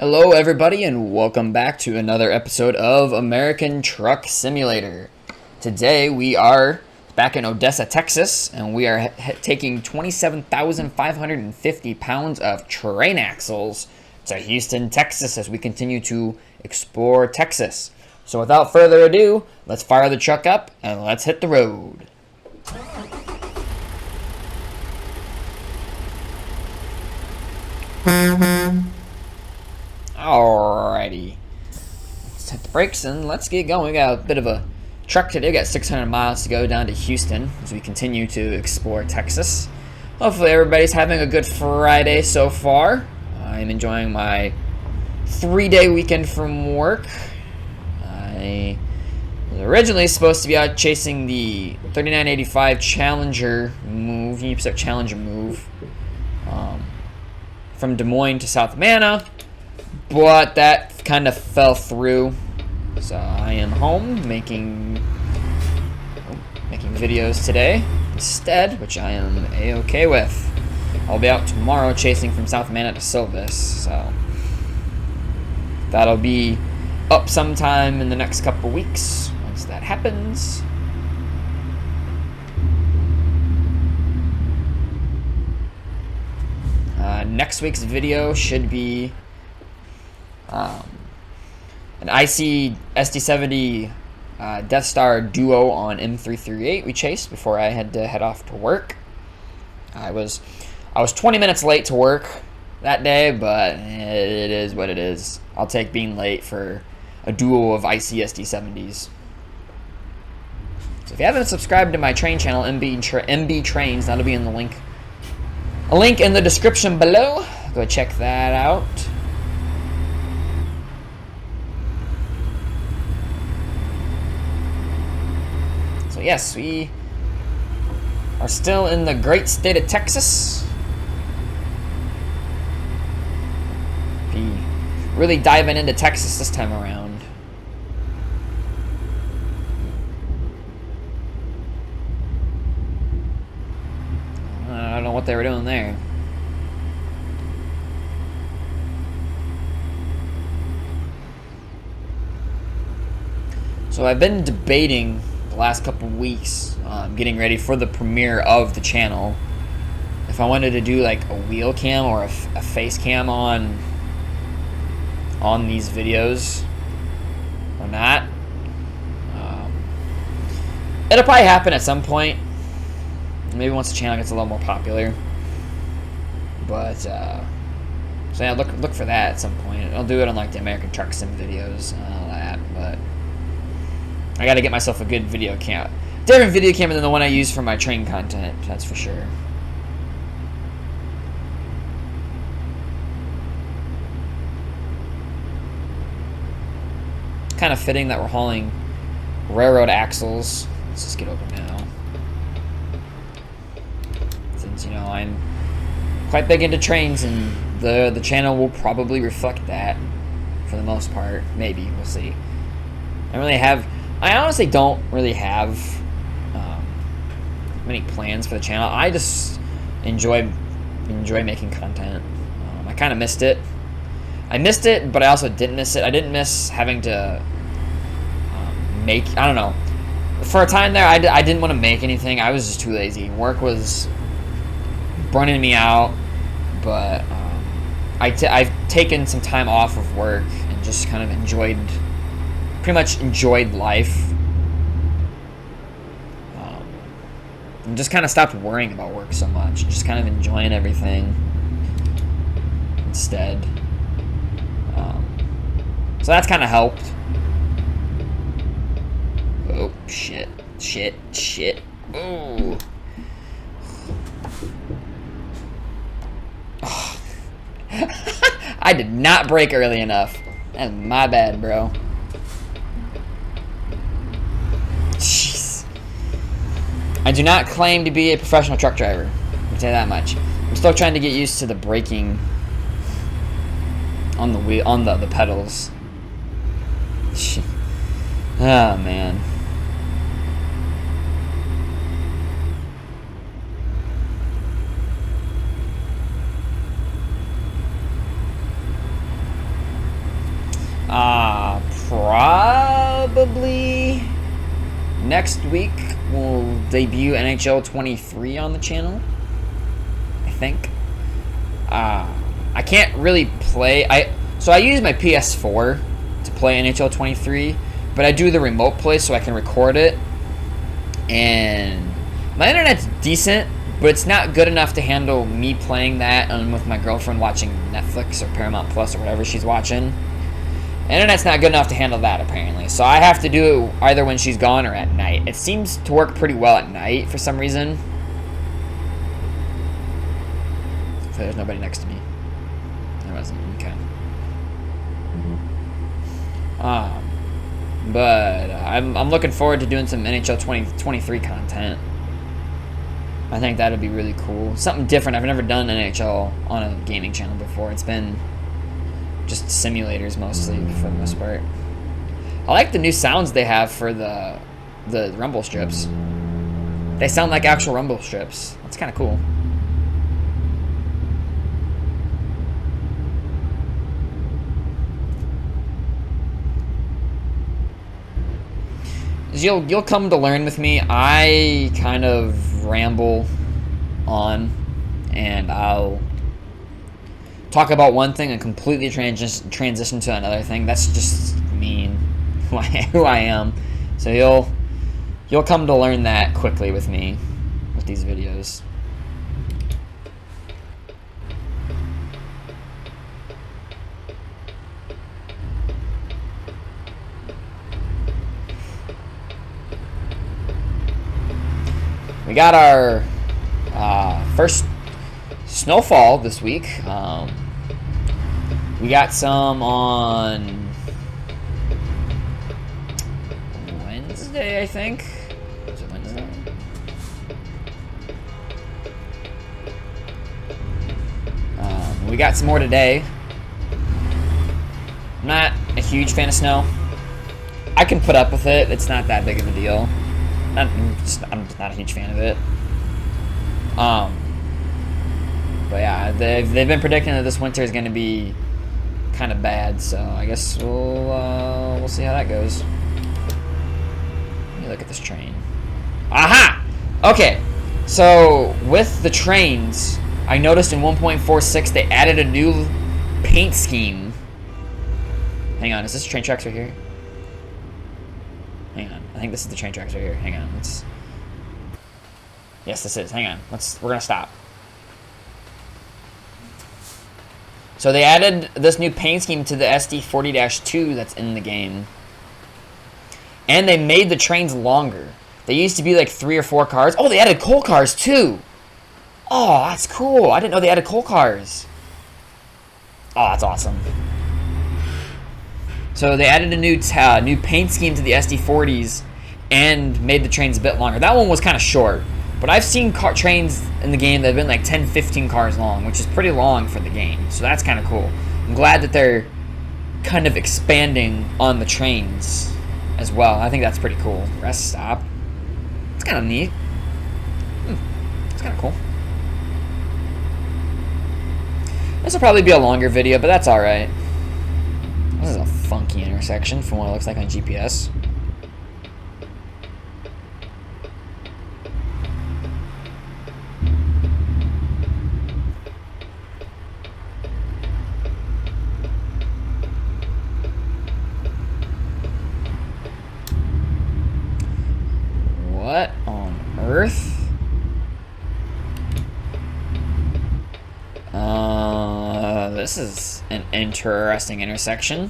Hello, everybody, and welcome back to another episode of American Truck Simulator. Today we are back in Odessa, Texas, and we are taking 27,550 pounds of train axles to Houston, Texas, as we continue to explore Texas. So without further ado, let's fire the truck up and let's hit the road. Alrighty. Let's hit the brakes and let's get going. We got a bit of a truck today. We got 600 miles to go down to Houston as we continue to explore Texas. Hopefully everybody's having a good Friday so far. I'm enjoying my 3-day weekend from work. I was originally supposed to be out chasing the 3985 Challenger move, Union Pacific Challenger move, from Des Moines to South Amana, but that kind of fell through. So I am home making videos today instead, which I am a-okay with. I'll be out tomorrow chasing from South Amana to Silvis, so that'll be up sometime in the next couple weeks once that happens. Next week's video should be an IC SD70 Death Star Duo on M338 we chased before I had to head off to work. I was 20 minutes late to work that day, but it is what it is. I'll take being late for a duo of IC SD70s. So if you haven't subscribed to my train channel, MB Trains, that'll be in the link. A link in the description below. Go check that out. So yes, we are still in the great state of Texas. Be really diving into Texas this time around. I don't know what they were doing there. So I've been debating the last couple weeks, getting ready for the premiere of the channel, if I wanted to do like a wheel cam or a face cam on these videos or not. It'll probably happen at some point. Maybe once the channel gets a little more popular. But so yeah, look for that at some point. I'll do it on like the American Truck Sim videos and all that, but I gotta get myself a good video cam. Different video camera than the one I use for my train content, that's for sure. Kind of fitting that we're hauling railroad axles. Let's just get over now. Since, you know, I'm quite big into trains, and the channel will probably reflect that for the most part. Maybe, we'll see. I honestly don't really have many plans for the channel. I just enjoy making content. I kind of missed it. I missed it, but I also didn't miss it. I didn't miss having to make, I don't know. For a time there, I didn't want to make anything. I was just too lazy. Work was burning me out, but I've taken some time off of work and just kind of pretty much enjoyed life. And just kind of stopped worrying about work so much. Just kind of enjoying everything instead. So that's kind of helped. Oh, shit. Ooh. Oh. I did not brake early enough. That's my bad, bro. Jeez. I do not claim to be a professional truck driver. I'll tell you that much. I'm still trying to get used to the braking on the wheel, on the pedals. Oh, man. probably next week we'll debut NHL 23 on the channel, I think. I can't really play. So I use my PS4 to play NHL 23, but I do the remote play so I can record it. And my internet's decent, but it's not good enough to handle me playing that and with my girlfriend watching Netflix or Paramount Plus or whatever she's watching. Internet's not good enough to handle that, apparently. So I have to do it either when she's gone or at night. It seems to work pretty well at night for some reason. So there's nobody next to me. There wasn't. Okay. But I'm looking forward to doing some NHL 2023 content. I think that would be really cool. Something different. I've never done NHL on a gaming channel before. It's been just simulators mostly for the most part. I like the new sounds they have for the rumble strips. They sound like actual rumble strips. That's kind of cool. You'll come to learn with me. I kind of ramble on, and I'll talk about one thing and completely transition to another thing. That's just me, who I am. So you'll come to learn that quickly with me with these videos. We got our first snowfall this week. We got some on Wednesday, I think. Was it Wednesday? We got some more today. I'm not a huge fan of snow. I can put up with it. It's not that big of a deal. I'm just not a huge fan of it. But yeah, they've been predicting that this winter is going to be kind of bad, so I guess we'll see how that goes. Let me look at this train. Aha! Okay, so with the trains, I noticed in 1.46 they added a new paint scheme. Hang on, is this train tracks right here? Hang on, I think this is the train tracks right here. Hang on, yes, this is. Hang on, we're gonna stop. So they added this new paint scheme to the SD40-2 that's in the game. And they made the trains longer. They used to be like 3 or 4 cars. Oh, they added coal cars too. Oh, that's cool. I didn't know they added coal cars. Oh, that's awesome. So they added a new paint scheme to the SD40s and made the trains a bit longer. That one was kind of short. But I've seen trains in the game that have been like 10, 15 cars long, which is pretty long for the game. So that's kind of cool. I'm glad that they're kind of expanding on the trains as well. I think that's pretty cool. Rest stop. It's kind of neat. It's kind of cool. This will probably be a longer video, but that's alright. This is a funky intersection from what it looks like on GPS. What on earth? This is an interesting intersection.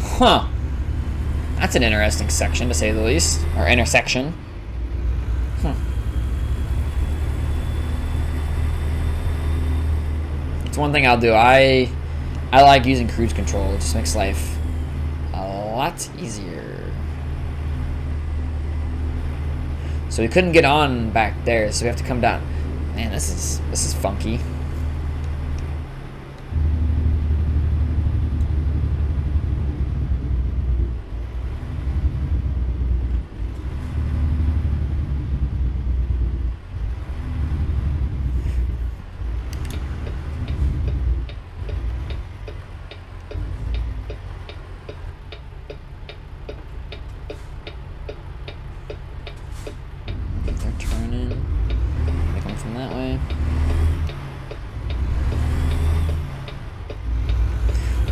Huh. That's an interesting section, to say the least. Or intersection. It's one thing I'll do. I like using cruise control. It just makes life a lot easier. So we couldn't get on back there, so we have to come down. Man, this is funky.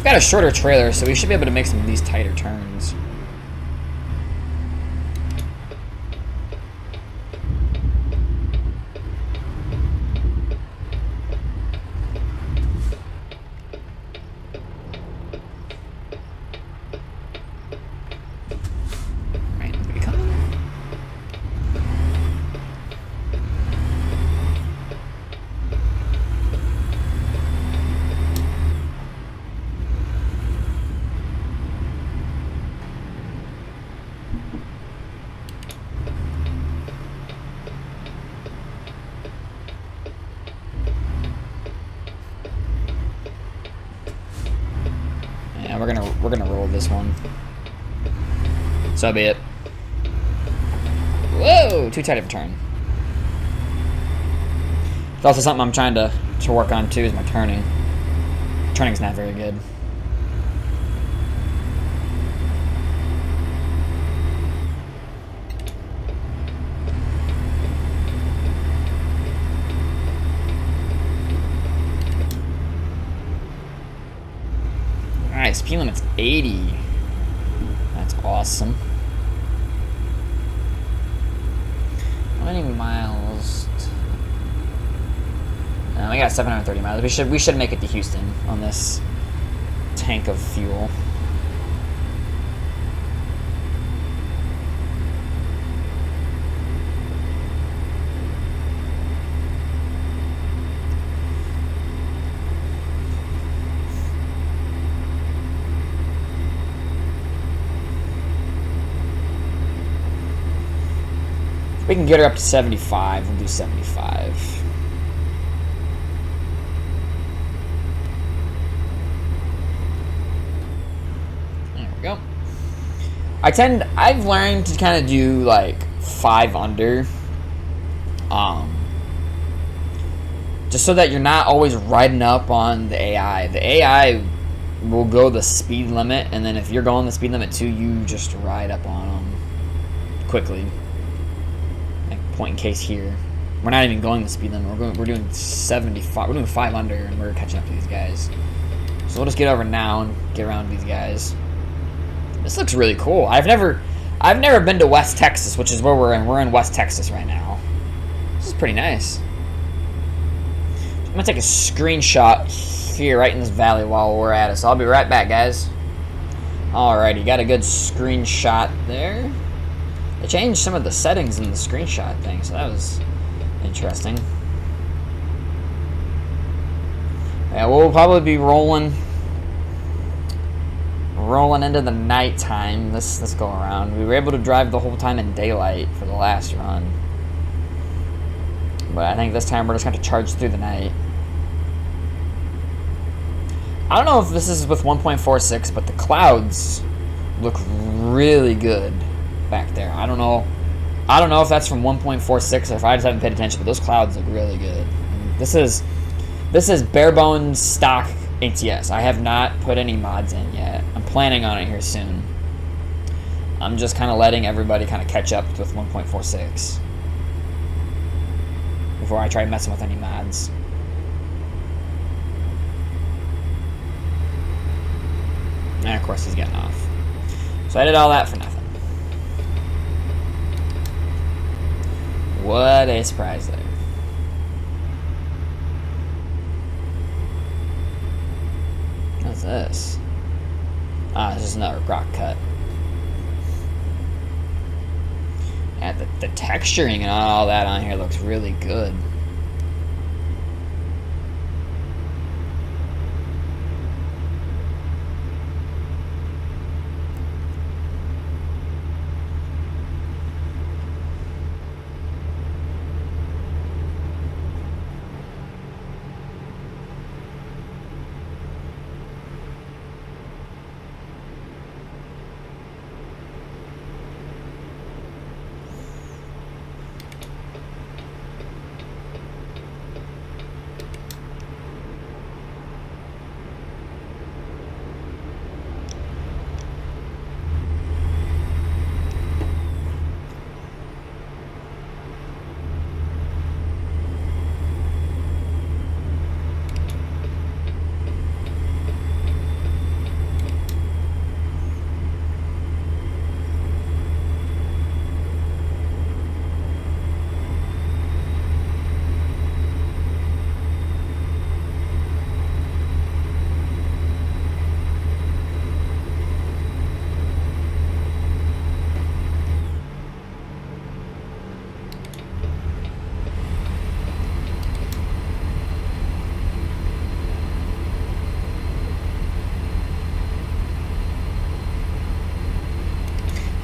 We've got a shorter trailer, so we should be able to make some of these tighter turns. We're gonna roll this one. So be it. Whoa, too tight of a turn. It's also something I'm trying to work on too, is my turning. Turning's not very good. Alright, speed limit's 80. That's awesome. How many miles? We got 730 miles. We should make it to Houston on this tank of fuel. We can get her up to 75. We'll do 75. There we go. I've learned to kind of do like 5 under. Just so that you're not always riding up on the AI. The AI will go the speed limit, and then if you're going the speed limit too, you just ride up on them quickly. Point in case here, we're not even going the speed limit. We're doing 75. We're doing 5 under, and we're catching up to these guys. So we'll just get over now and get around these guys. This looks really cool. I've never been to West Texas, which is where we're in. We're in West Texas right now. This is pretty nice. I'm gonna take a screenshot here, right in this valley, while we're at it. So I'll be right back, guys. Alrighty, got a good screenshot there. They changed some of the settings in the screenshot thing, so that was interesting. Yeah, we'll probably be rolling into the nighttime this go around. We were able to drive the whole time in daylight for the last run, but I think this time we're just going to charge through the night. I don't know if this is with 1.46, but the clouds look really good back there. I don't know if that's from 1.46 or if I just haven't paid attention, but those clouds look really good. And this is bare bones stock ATS. I have not put any mods in yet. I'm planning on it here soon. I'm just kind of letting everybody kind of catch up with 1.46 before I try messing with any mods. And of course he's getting off. So I did all that for nothing. What a surprise there. What's this? Ah, this is another rock cut. Yeah, the texturing and all that on here looks really good.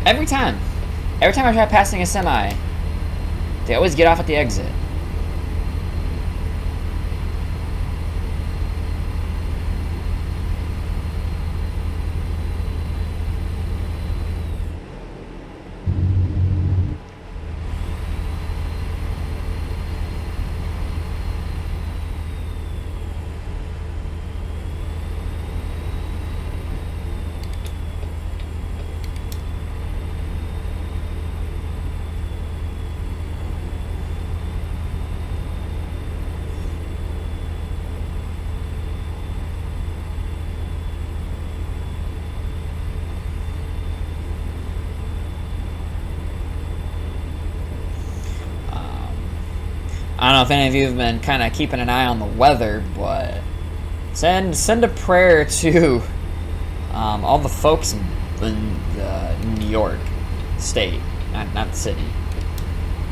Every time. Every time I try passing a semi, they always get off at the exit. I don't know if any of you have been kind of keeping an eye on the weather, but send a prayer to all the folks in New York State, not the city.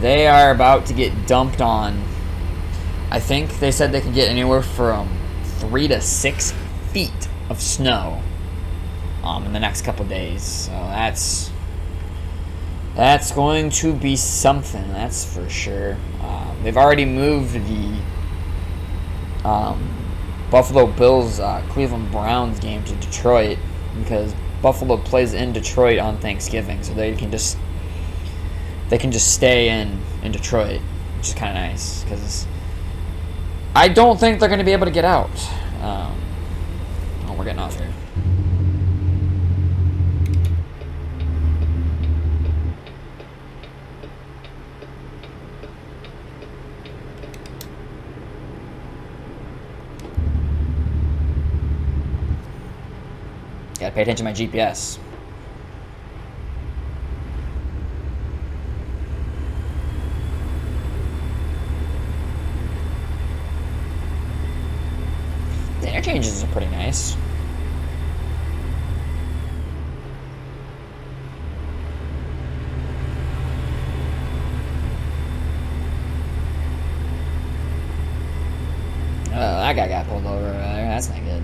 They are about to get dumped on. I think they said they could get anywhere from 3 to 6 feet of snow in the next couple days. So that's going to be something, that's for sure. They've already moved the Buffalo Bills Cleveland Browns game to Detroit because Buffalo plays in Detroit on Thanksgiving, so they can just stay in Detroit, which is kind of nice because I don't think they're going to be able to get out. Oh, we're getting off here. Gotta pay attention to my GPS. The interchanges are pretty nice. Oh, that guy got pulled over there. That's not good.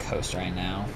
Coast right now.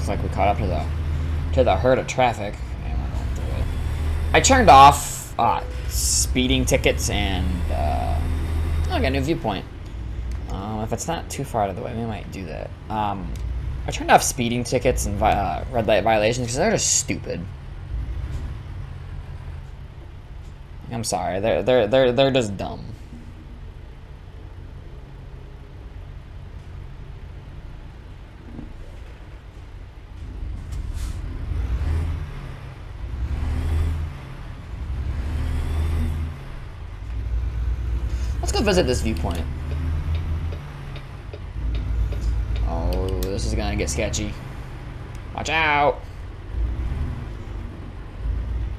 Like we caught up to the herd of traffic. I turned off speeding tickets and I got a new viewpoint. If it's not too far out of the way, we might do that. I turned off speeding tickets and red light violations because they're just stupid. I'm sorry, they're just dumb. Let's go visit this viewpoint. Oh, this is gonna get sketchy. Watch out!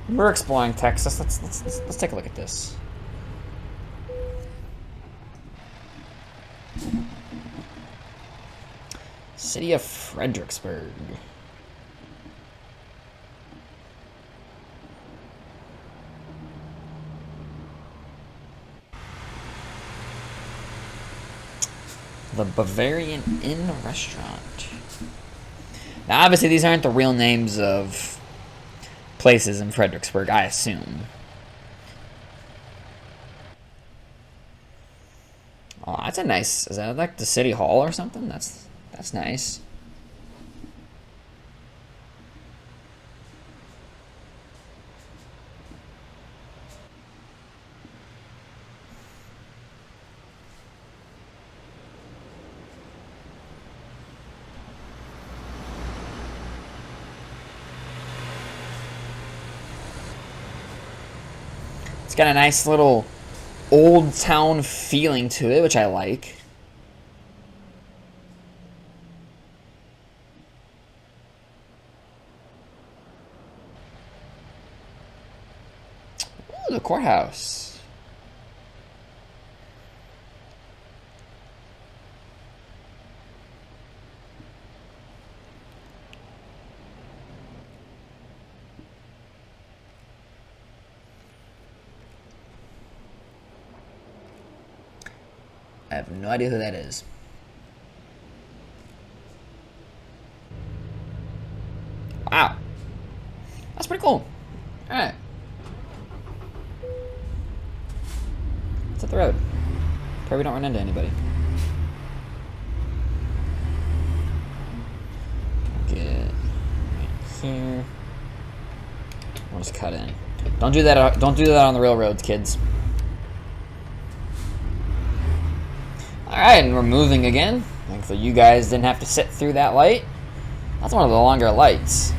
We're exploring Texas. Let's take a look at this. City of Fredericksburg. The Bavarian Inn Restaurant. Now, obviously, these aren't the real names of places in Fredericksburg, I assume. Oh, that's a nice... Is that like the city hall or something? That's nice. It's got a nice little old town feeling to it, which I like. Ooh, the courthouse. I have no idea who that is. Wow. That's pretty cool. Alright. Let's hit the road. Pray we don't run into anybody. Get right here. We'll just cut in. Don't do that. Don't do that on the railroads, kids. Alright, and we're moving again. Thankfully, you guys didn't have to sit through that light. That's one of the longer lights.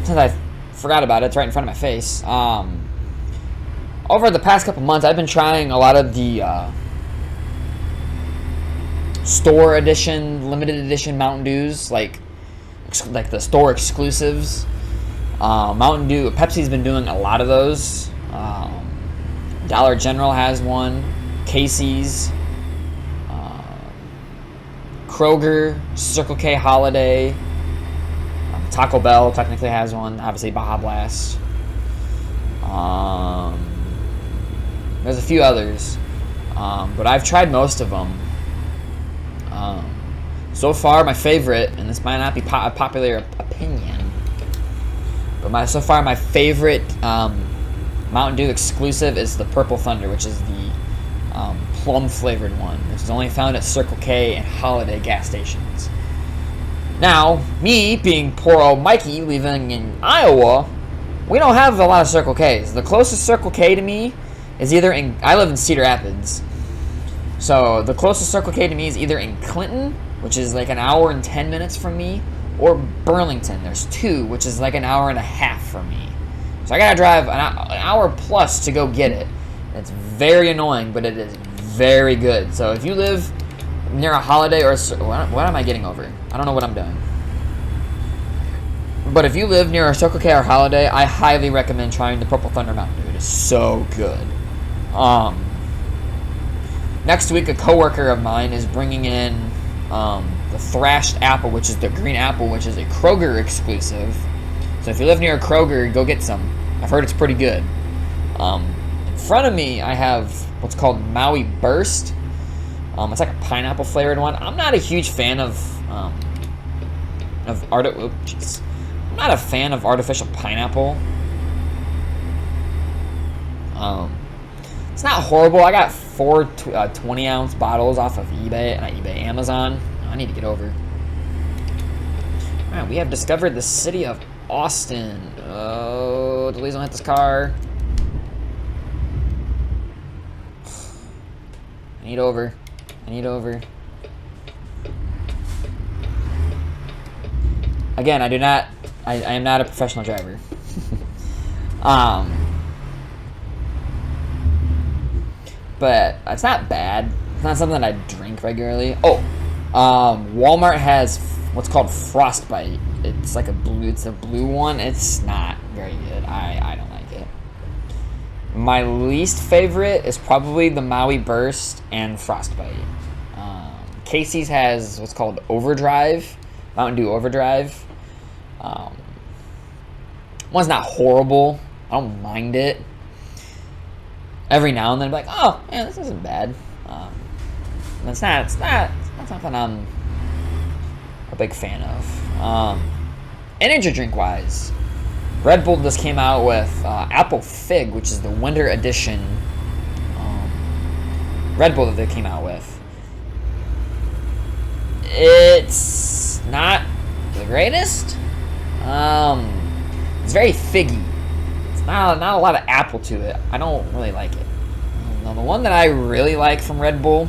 Since I forgot about it, it's right in front of my face. Over the past couple months, I've been trying a lot of the store edition, limited edition Mountain Dews, like the store exclusives. Mountain Dew, Pepsi's been doing a lot of those. Dollar General has one. Casey's. Kroger. Circle K Holiday. Taco Bell technically has one. Obviously Baja Blast. There's a few others. But I've tried most of them. So far, my favorite, and this might not be a popular opinion, but so far my favorite Mountain Dew exclusive is the Purple Thunder, which is the plum flavored one, which is only found at Circle K and Holiday gas stations. Now, me being poor old Mikey living in Iowa, we don't have a lot of Circle K's. The closest Circle K to me is either in... I live in Cedar Rapids. So the closest Circle K to me is either in Clinton, which is like an hour and 10 minutes from me, or Burlington. There's two, which is like an hour and a half from me. So I gotta drive an hour plus to go get it. It's very annoying, but it is very good. So if you live near a Holiday or what am I getting over? I don't know what I'm doing. But if you live near a Circle K or Holiday, I highly recommend trying the Purple Thunder Mountain Dew. It is so good. Next week, a coworker of mine is bringing in the Thrashed Apple, which is the green apple, which is a Kroger exclusive. So if you live near a Kroger, go get some. I've heard it's pretty good. In front of me, I have what's called Maui Burst. It's like a pineapple flavored one. I'm not a huge fan of I'm not a fan of artificial pineapple. It's not horrible. I got 4 20-ounce bottles off of Amazon. I need to get over. All right, we have discovered the city of Austin. Oh, please don't hit this car. I need over. Again, I am not a professional driver. But it's not bad. It's not something I drink regularly. Walmart has what's called Frostbite. It's like a blue one. It's not very good. I don't like it. My least favorite is probably the Maui Burst and Frostbite. Casey's has what's called Overdrive, Mountain Dew Overdrive. One's not horrible. I don't mind it. every now and then, like, oh, yeah, this isn't bad. It's not something I'm a big fan of. Energy drink wise, Red Bull just came out with Apple Fig, which is the winter edition Red Bull that they came out with. It's not the greatest. It's very figgy. It's not a lot of apple to it. I don't really like it. Now, the one that I really like from Red Bull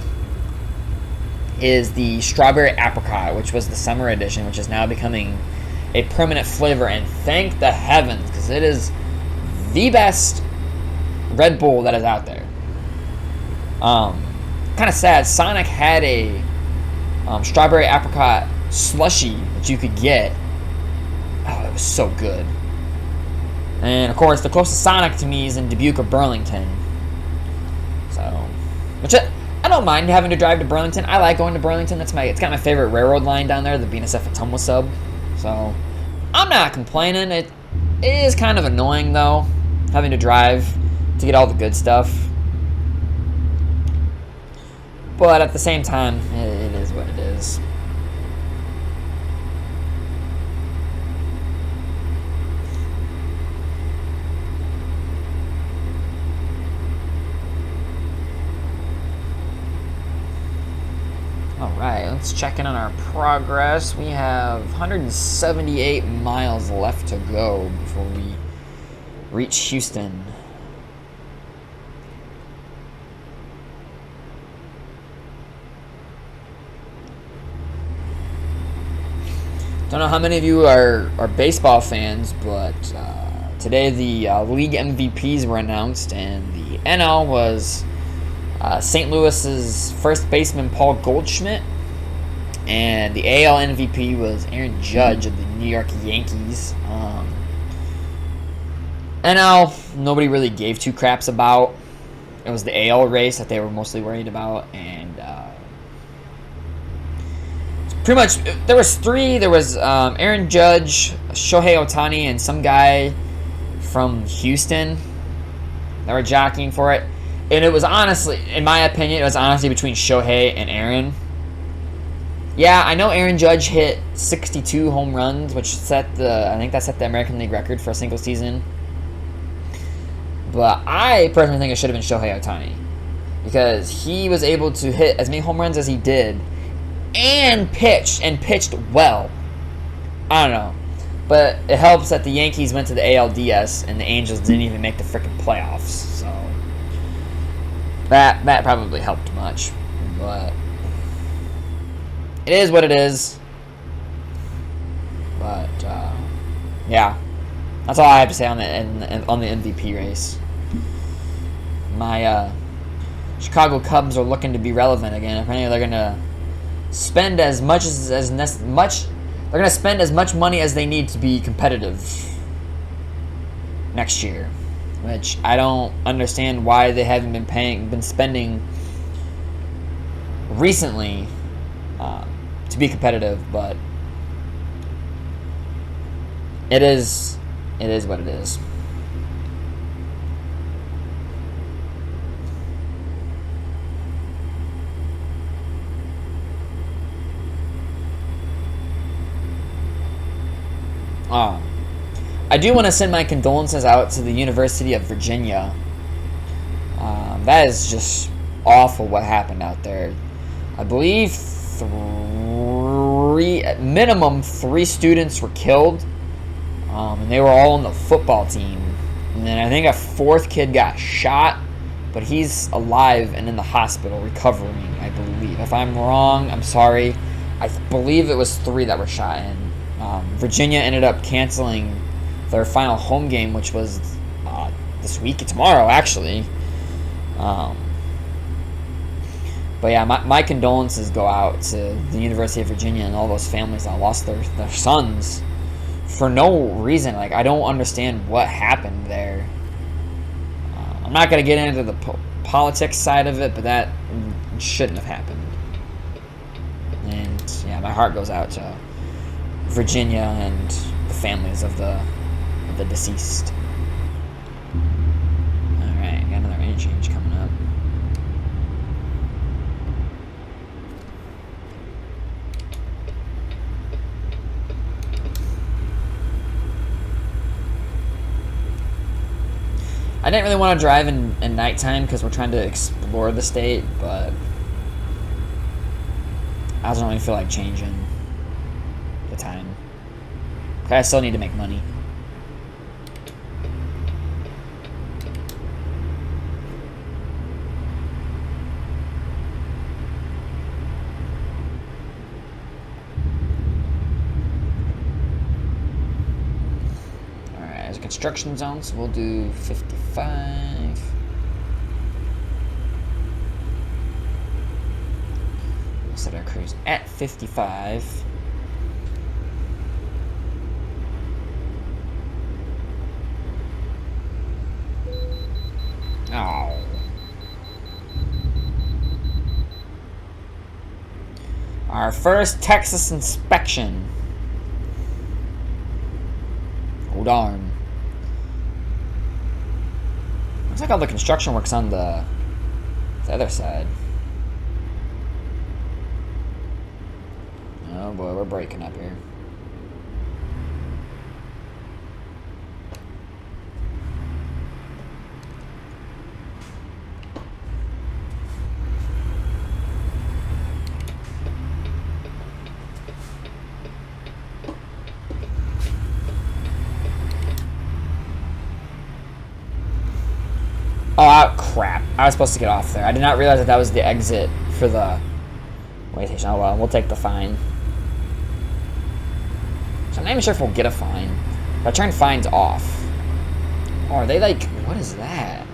is the strawberry apricot, which was the summer edition, which is now becoming a permanent flavor, and thank the heavens, because it is the best Red Bull that is out there. Kind of sad. Sonic had a strawberry apricot slushy that you could get. Oh, it was so good. And of course, the closest Sonic to me is in Dubuque or Burlington. So, which I don't mind having to drive to Burlington. I like going to Burlington. It's got my favorite railroad line down there, the BNSF Ottumwa sub. So, I'm not complaining. It is kind of annoying though, having to drive to get all the good stuff. But at the same time, it is what it is. Alright, let's check in on our progress. We have 178 miles left to go before we reach Houston. Don't know how many of you are baseball fans, but today the league MVPs were announced, and the NL was St. Louis's first baseman Paul Goldschmidt, and the AL MVP was Aaron Judge of the New York Yankees. NL, nobody really gave two craps about. It was the AL race that they were mostly worried about, and pretty much there was three. There was Aaron Judge, Shohei Ohtani, and some guy from Houston that were jockeying for it. And it was honestly, in my opinion, it was honestly between Shohei and Aaron. Yeah, I know Aaron Judge hit 62 home runs, which I think that set the American League record for a single season. But I personally think it should have been Shohei Ohtani, because he was able to hit as many home runs as he did and pitched well. I don't know. But it helps that the Yankees went to the ALDS and the Angels didn't even make the freaking playoffs. So that probably helped much. But it is what it is. But yeah, that's all I have to say on the MVP race. My Chicago Cubs are looking to be relevant again. Apparently, they're gonna spend as much they're gonna spend as much money as they need to be competitive next year, which I don't understand why they haven't been spending recently to be competitive, but it is what it is. I do want to send my condolences out to the University of Virginia. That is just awful what happened out there. I believe minimum three students were killed, and they were all on the football team. And then I think a fourth kid got shot, but he's alive and in the hospital recovering, I believe. If I'm wrong, I'm sorry. I believe it was three that were shot in. Virginia ended up canceling their final home game, which was tomorrow, actually. But yeah, my condolences go out to the University of Virginia and all those families that lost their sons for no reason. Like, I don't understand what happened there. I'm not going to get into the politics side of it, but that shouldn't have happened. And yeah, my heart goes out to Virginia and the families of the deceased. Alright, got another lane change coming up. I didn't really want to drive in nighttime because we're trying to explore the state, but I don't really feel like changing the time. I still need to make money. Alright, as a construction zone, so we'll do 55. We'll set our cruise at 55. Oh. Our first Texas inspection. Oh darn. Looks like all the construction works on the other side. Oh boy, we're breaking up here. Oh, crap. I was supposed to get off there. I did not realize that that was the exit for the way station. Oh, well, we'll take the fine. So I'm not even sure if we'll get a fine. But I turned fines off. Oh, are they like... What is that?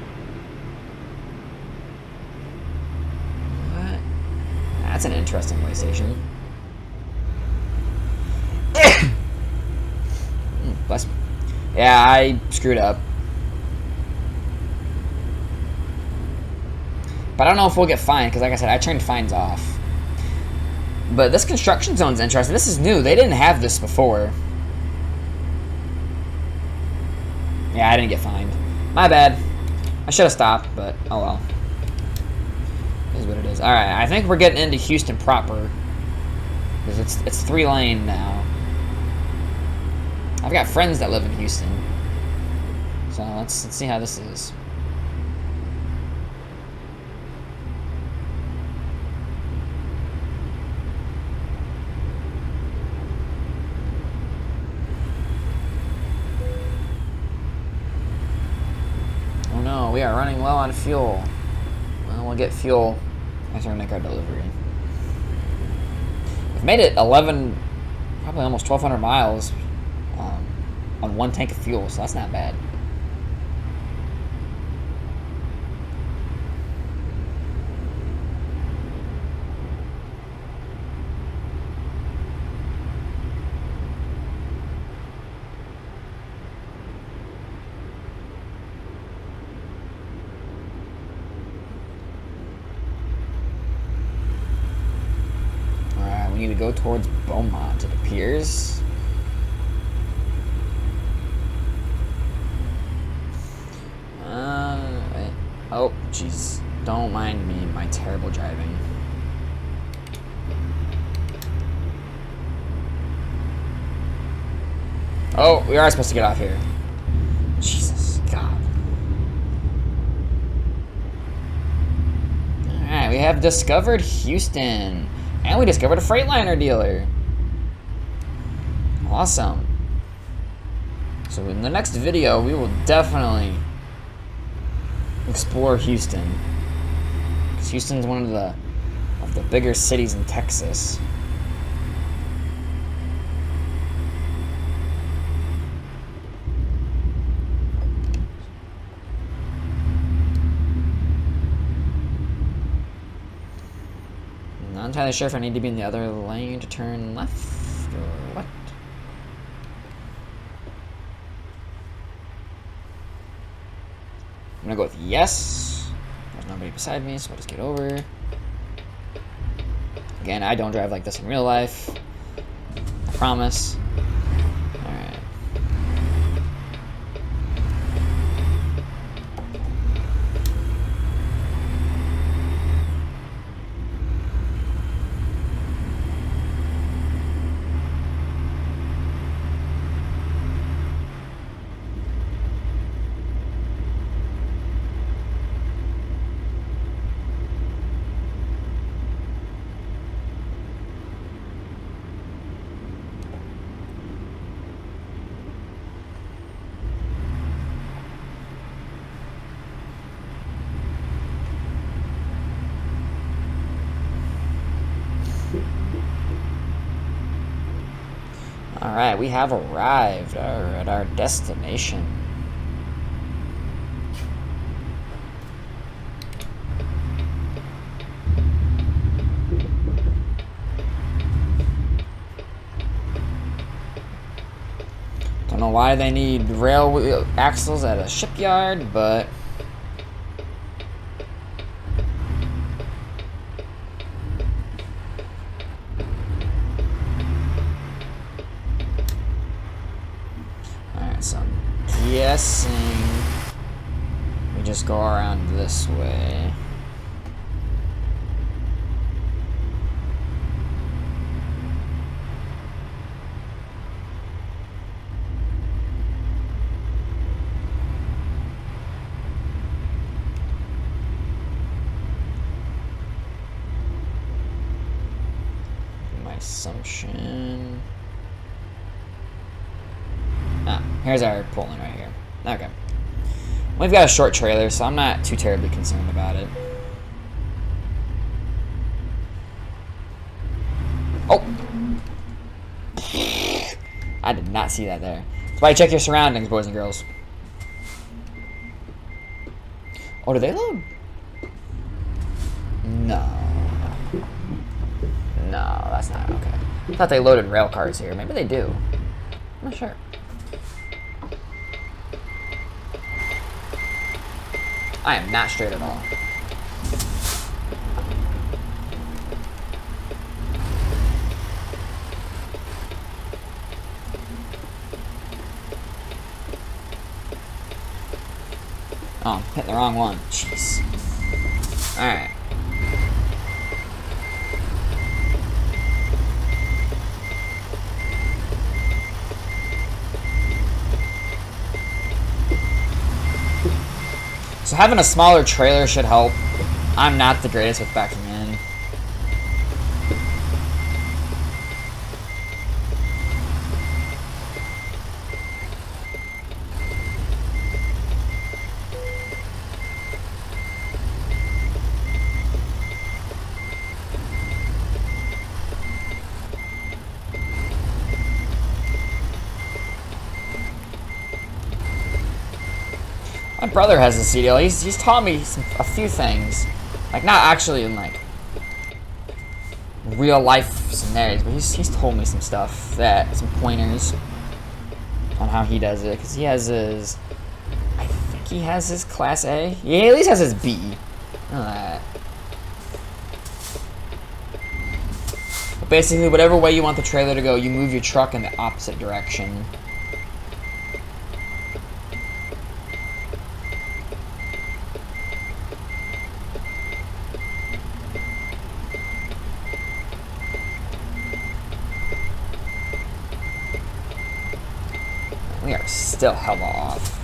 What? That's an interesting way station. Bless me. Yeah, I screwed up. But I don't know if we'll get fined, because like I said, I turned fines off. But this construction zone's interesting. This is new. They didn't have this before. Yeah, I didn't get fined. My bad. I should have stopped, but oh well. It is what it is. Alright, I think we're getting into Houston proper. Because it's 3-lane now. I've got friends that live in Houston. So let's see how this is. We are running low on fuel. Well, we'll get fuel after we make our delivery. We've made it 11, probably almost 1,200 miles on one tank of fuel, so that's not bad. We need to go towards Beaumont, it appears. Oh, jeez. Don't mind me, my terrible driving. Oh, we are supposed to get off here. Jesus, God. Alright, we have discovered Houston. And we discovered a Freightliner dealer. Awesome. So in the next video, we will definitely explore Houston. Because Houston's one of the bigger cities in Texas. Not entirely sure if I need to be in the other lane to turn left or what. I'm gonna go with yes. There's nobody beside me, so I'll just get over. Again, I don't drive like this in real life. I promise. Alright. Alright, we have arrived at our destination. Don't know why they need rail axles at a shipyard, but... Alright, so I'm guessing we just go around this way. Assumption. Ah, here's our Poland right here. Okay. We've got a short trailer, so I'm not too terribly concerned about it. Oh! I did not see that there. That's why you check your surroundings, boys and girls. Oh, do they load? No. No, that's not okay. I thought they loaded rail cars here. Maybe they do. I'm not sure. I am not straight at all. Oh, I'm hitting the wrong one. Jeez. Alright. So having a smaller trailer should help. I'm not the greatest with backing in. My brother has a CDL. He's taught me a few things, like not actually in like real life scenarios, but he's told me some stuff, some pointers on how he does it, because he has his, I think he has his Class A. Yeah, he at least has his B. I know that. But basically, whatever way you want the trailer to go, you move your truck in the opposite direction. We are still hella off.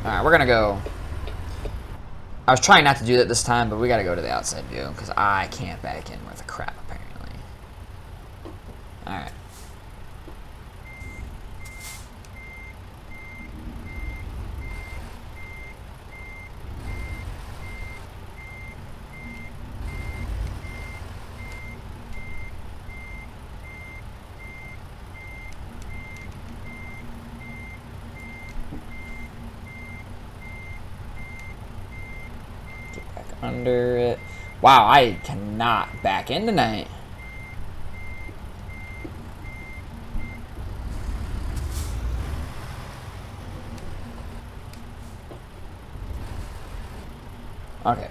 Alright, we're gonna go. I was trying not to do that this time, but we gotta go to the outside view, because I can't back in worth a crap, apparently. Alright. Under it. Wow, I cannot back in tonight. Okay.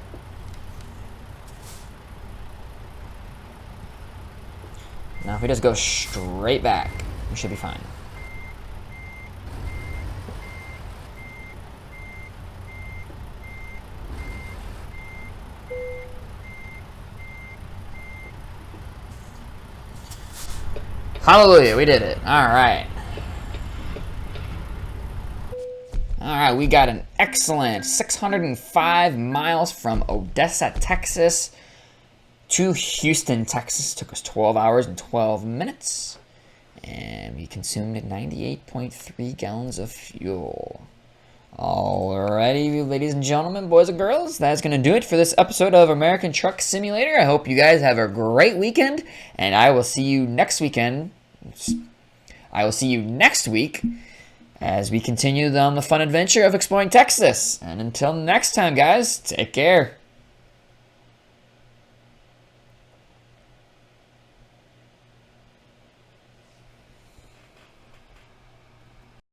Now if we just go straight back, we should be fine. Hallelujah, we did it. Alright. Alright, we got an excellent 605 miles from Odessa, Texas to Houston, Texas. Took us 12 hours and 12 minutes. And we consumed 98.3 gallons of fuel. Alrighty, ladies and gentlemen, boys and girls, that's going to do it for this episode of American Truck Simulator. I hope you guys have a great weekend, and I will see you next weekend. I will see you next week as we continue on the fun adventure of exploring Texas. And until next time, guys, take care.